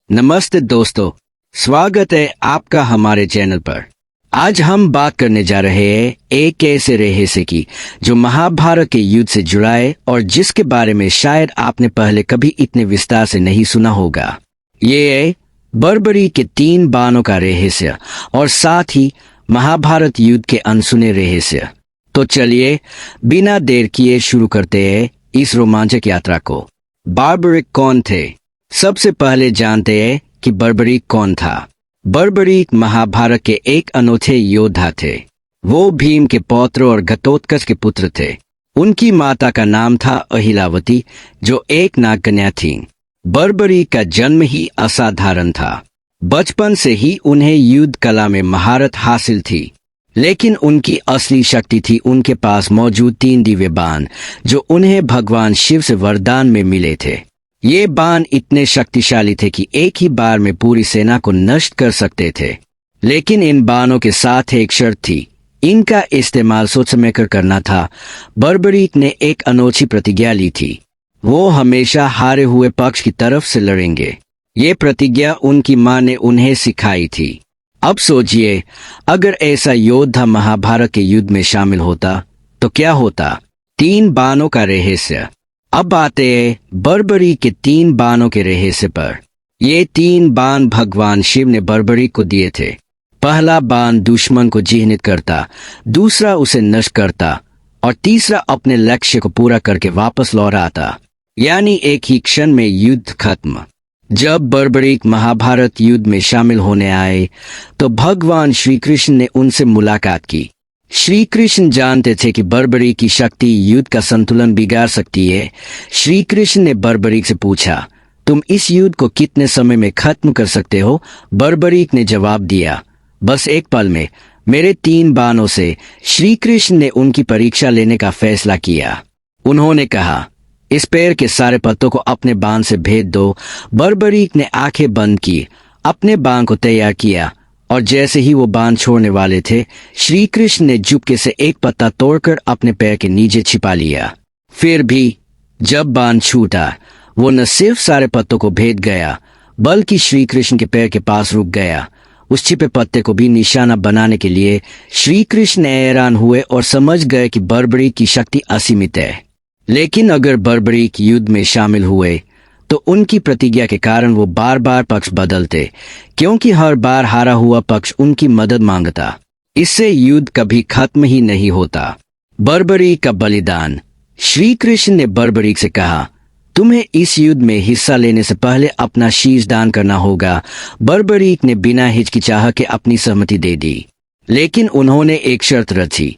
नमस्ते दोस्तों, स्वागत है आपका हमारे चैनल पर। आज हम बात करने जा रहे हैं एक ऐसे रहस्य की जो महाभारत के युद्ध से जुड़ा है और जिसके बारे में शायद आपने पहले कभी इतने विस्तार से नहीं सुना होगा। ये है बर्बरी के 3 बाणों का रहस्य और साथ ही महाभारत युद्ध के अनसुने रहस्य। तो चलिए बिना देर किए शुरू करते हैं इस रोमांचक यात्रा को। बार्बरिक कौन थे? सबसे पहले जानते हैं कि बर्बरीक कौन था। बर्बरीक महाभारत के एक अनोखे योद्धा थे। वो भीम के पौत्र और घटोत्कच के पुत्र थे। उनकी माता का नाम था अहिलावती, जो एक नागकन्या थी। बर्बरीक का जन्म ही असाधारण था। बचपन से ही उन्हें युद्ध कला में महारत हासिल थी, लेकिन उनकी असली शक्ति थी उनके पास मौजूद 3 दिव्य बाण, जो उन्हें भगवान शिव से वरदान में मिले थे। ये बाण इतने शक्तिशाली थे कि एक ही बार में पूरी सेना को नष्ट कर सकते थे। लेकिन इन बाणों के साथ एक शर्त थी, इनका इस्तेमाल सोच समझ कर करना था। बर्बरीक ने एक अनोखी प्रतिज्ञा ली थी, वो हमेशा हारे हुए पक्ष की तरफ से लड़ेंगे। ये प्रतिज्ञा उनकी मां ने उन्हें सिखाई थी। अब सोचिए, अगर ऐसा योद्धा महाभारत के युद्ध में शामिल होता तो क्या होता। 3 बाणों का रहस्य। अब आते हैं बर्बरीक के 3 बाणों के रहस्य पर। ये 3 बाण भगवान शिव ने बर्बरीक को दिए थे। पहला बाण दुश्मन को चिह्नित करता, दूसरा उसे नष्ट करता और तीसरा अपने लक्ष्य को पूरा करके वापस लौट आता, यानी एक ही क्षण में युद्ध खत्म। जब बर्बरीक महाभारत युद्ध में शामिल होने आए तो भगवान श्री कृष्ण ने उनसे मुलाकात की। श्री कृष्ण जानते थे कि बर्बरीक की शक्ति युद्ध का संतुलन बिगाड़ सकती है। श्री कृष्ण ने बर्बरीक से पूछा, तुम इस युद्ध को कितने समय में खत्म कर सकते हो? बर्बरीक ने जवाब दिया, बस एक पल में। मेरे 3 बाणों से। श्री कृष्ण ने उनकी परीक्षा लेने का फैसला किया। उन्होंने कहा, इस पेड़ के सारे पत्तों को अपने बाण से भेद दो। बर्बरीक ने आंखें बंद की, अपने बाण को तैयार किया और जैसे ही वो बाण छोड़ने वाले थे, श्री कृष्ण ने चुपके से एक पत्ता तोड़कर अपने पैर के नीचे छिपा लिया। फिर भी जब बाण छूटा, वो न सिर्फ सारे पत्तों को भेद गया, बल्कि श्री कृष्ण के पैर के पास रुक गया। उस छिपे पत्ते को भी निशाना बनाने के लिए श्री कृष्ण हैरान हुए और समझ गए कि बर्बरीक की शक्ति असीमित है। लेकिन अगर बर्बरीक युद्ध में शामिल हुए तो उनकी प्रतिज्ञा के कारण वो बार बार पक्ष बदलते, क्योंकि हर बार हारा हुआ पक्ष उनकी मदद मांगता। इससे युद्ध कभी खत्म ही नहीं होता। बर्बरीक का बलिदान। श्री कृष्ण ने बर्बरीक से कहा, तुम्हें इस युद्ध में हिस्सा लेने से पहले अपना शीश दान करना होगा। बर्बरीक ने बिना हिचकिचाहट के अपनी सहमति दे दी, लेकिन उन्होंने एक शर्त रखी,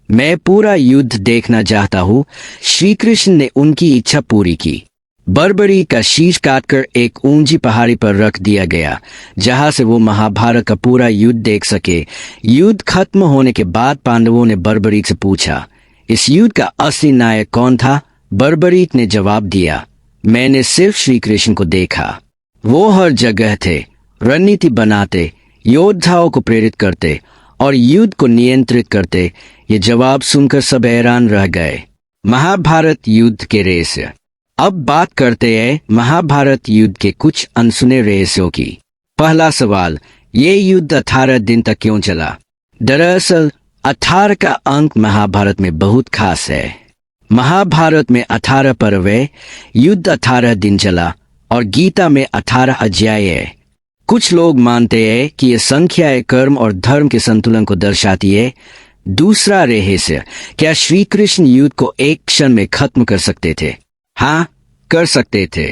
मैं पूरा युद्ध देखना चाहता हूँ। श्री कृष्ण ने उनकी इच्छा पूरी की। बर्बरीक का शीश काटकर एक ऊंची पहाड़ी पर रख दिया गया, जहां से वो महाभारत का पूरा युद्ध देख सके। युद्ध खत्म होने के बाद पांडवों ने बर्बरीक से पूछा, इस युद्ध का असली नायक कौन था? बर्बरीक ने जवाब दिया, मैंने सिर्फ श्री कृष्ण को देखा। वो हर जगह थे, रणनीति बनाते, योद्धाओं को प्रेरित करते और युद्ध को नियंत्रित करते। ये जवाब सुनकर सब हैरान रह गए। महाभारत युद्ध के रहस्य। अब बात करते हैं महाभारत युद्ध के कुछ अनसुने रहस्यों की। पहला सवाल, ये युद्ध 18 दिन तक क्यों चला? दरअसल 18 का अंक महाभारत में बहुत खास है। महाभारत में 18 पर्व है, युद्ध 18 दिन चला और गीता में 18 अध्याय है। कुछ लोग मानते हैं कि ये संख्या कर्म और धर्म के संतुलन को दर्शाती है। दूसरा रहस्य, क्या श्री कृष्ण युद्ध को एक क्षण में खत्म कर सकते थे? हाँ, कर सकते थे,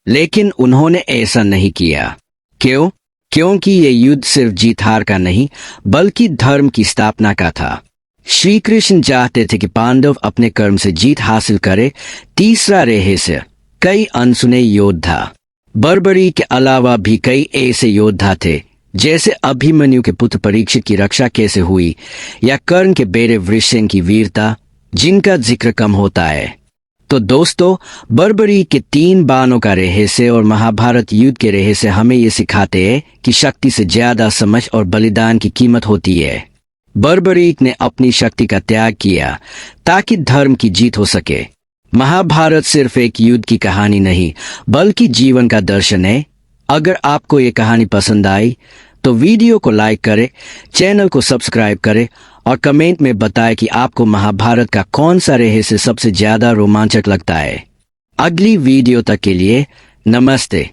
लेकिन उन्होंने ऐसा नहीं किया। क्यों? क्योंकि ये युद्ध सिर्फ जीत हार का नहीं, बल्कि धर्म की स्थापना का था। श्री कृष्ण चाहते थे कि पांडव अपने कर्म से जीत हासिल करे। तीसरा रहस्य, कई अनसुने योद्धा। बर्बरीक के अलावा भी कई ऐसे योद्धा थे, जैसे अभिमन्यु के पुत्र परीक्षित की रक्षा कैसे हुई, या कर्ण के बेटे वृषसेन की वीरता, जिनका जिक्र कम होता है। तो दोस्तों, बर्बरीक के 3 बाणों का रहस्य और महाभारत युद्ध के रहस्य हमें ये सिखाते हैं कि शक्ति से ज्यादा समझ और बलिदान की कीमत होती है। बर्बरीक ने अपनी शक्ति का त्याग किया ताकि धर्म की जीत हो सके। महाभारत सिर्फ एक युद्ध की कहानी नहीं, बल्कि जीवन का दर्शन है। अगर आपको ये कहानी पसंद आई तो वीडियो को लाइक करें, चैनल को सब्सक्राइब करें और कमेंट में बताएं कि आपको महाभारत का कौन सा रहस्य सबसे ज्यादा रोमांचक लगता है। अगली वीडियो तक के लिए नमस्ते।